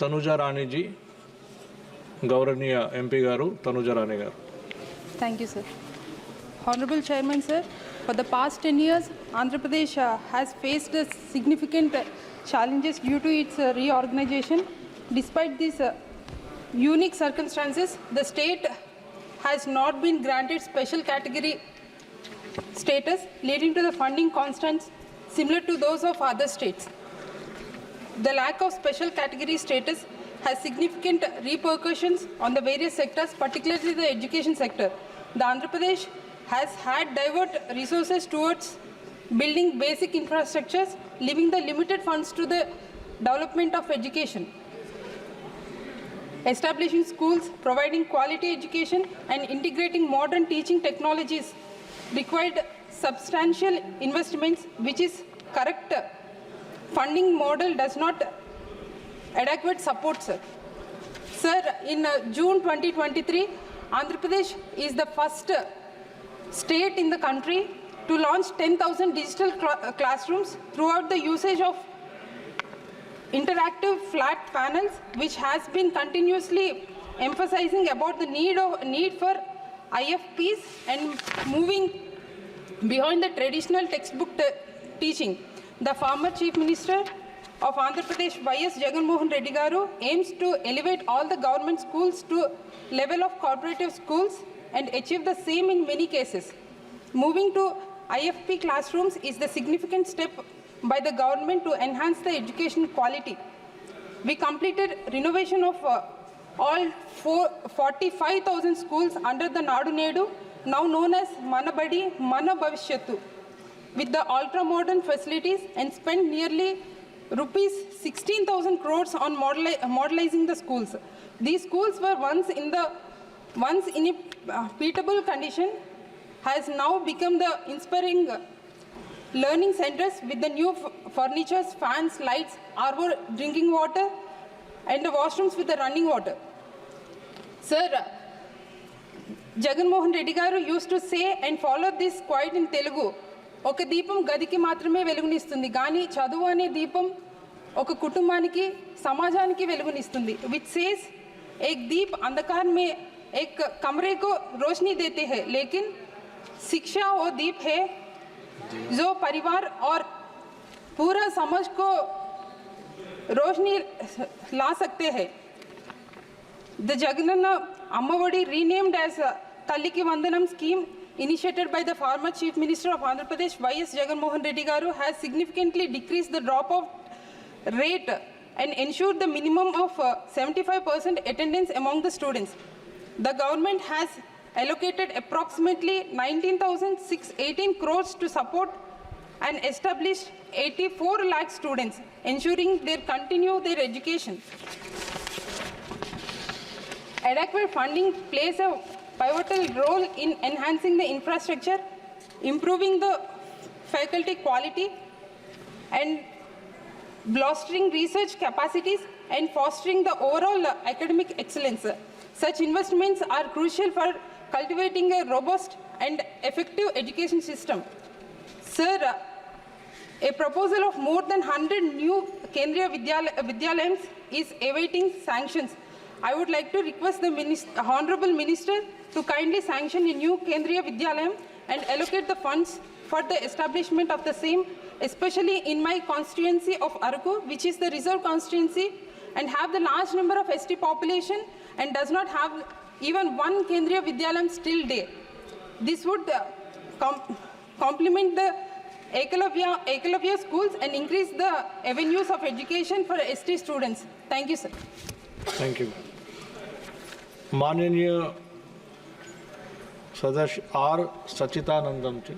Tanuja Rani ji, गौरवनीय MP garu Tanuja Rani garu. Thank you, sir. Honorable Chairman, sir, for the past 10 years, Andhra Pradesh has faced significant challenges due to its reorganization. Despite these unique circumstances, the state has not been granted special category status, leading to the funding constants similar to those of other states. The lack of special category status has significant repercussions on the various sectors, particularly the education sector. The Andhra Pradesh has had divert resources towards building basic infrastructures, leaving the limited funds to the development of education. Establishing schools, providing quality education, and integrating modern teaching technologies required substantial investments, which is correct. Funding model does not adequate support, sir. Sir, in June 2023, Andhra Pradesh is the first state in the country to launch 10,000 digital classrooms throughout the usage of interactive flat panels, which has been continuously emphasizing about the need for IFPs and moving beyond the traditional textbook teaching. The former Chief Minister of Andhra Pradesh, Y.S. Jagan Mohan Reddy Garu, aims to elevate all the government schools to level of cooperative schools and achieve the same in many cases. Moving to IFP classrooms is the significant step by the government to enhance the education quality. We completed renovation of all 45,000 schools under the Nadu Nedu, now known as Mana Badi, Mana Bhavishyattu, with the ultra-modern facilities, and spent nearly rupees 16,000 crores on modelizing the schools. These schools were once in a pitiable condition, has now become the inspiring learning centers with the new furnitures, fans, lights, arbor, drinking water, and the washrooms with the running water. Sir, Jagan Mohan Reddy Garu used to say and follow this quite in Telugu. ఒక దీపం గదికి మాత్రమే వెలుగునిస్తుంది, కానీ చదువు అనే దీపం ఒక కుటుంబానికి, సమాజానికి వెలుగునిస్తుంది. విచ్ సేస్ एक दीप अंधकार में एक कमरे को रोशनी देते हैं, लेकिन शिक्षा वो दीप है जो परिवार और पूरा समाज को रोशनी ला सकते हैं. The Jagananna Ammavadi, renamed as Talliki Vandanam scheme, initiated by the former Chief Minister of Andhra Pradesh, Y.S. Jagan Mohan Reddy Garu, has significantly decreased the drop-off rate and ensured the minimum of 75% attendance among the students. The government has allocated approximately 19,618 crores to support and establish 84 lakh students, ensuring they continue their education. Adequate funding plays a pivotal role in enhancing the infrastructure, improving the faculty quality, and bolstering research capacities and fostering the overall academic excellence. Such investments are crucial for cultivating a robust and effective education system. Sir, a proposal of more than 100 new Kendriya Vidyalayams is awaiting sanctions. I would like to request the Honorable Minister to kindly sanction a new Kendriya Vidyalayam and allocate the funds for the establishment of the same, especially in my constituency of Araku, which is the reserve constituency and have the large number of ST population and does not have even one Kendriya Vidyalayam still there. This would complement the Ekalavya schools and increase the avenues of education for ST students. Thank you, sir. Thank you. माननीय सदस्य R. सच्चिदानंदम जी.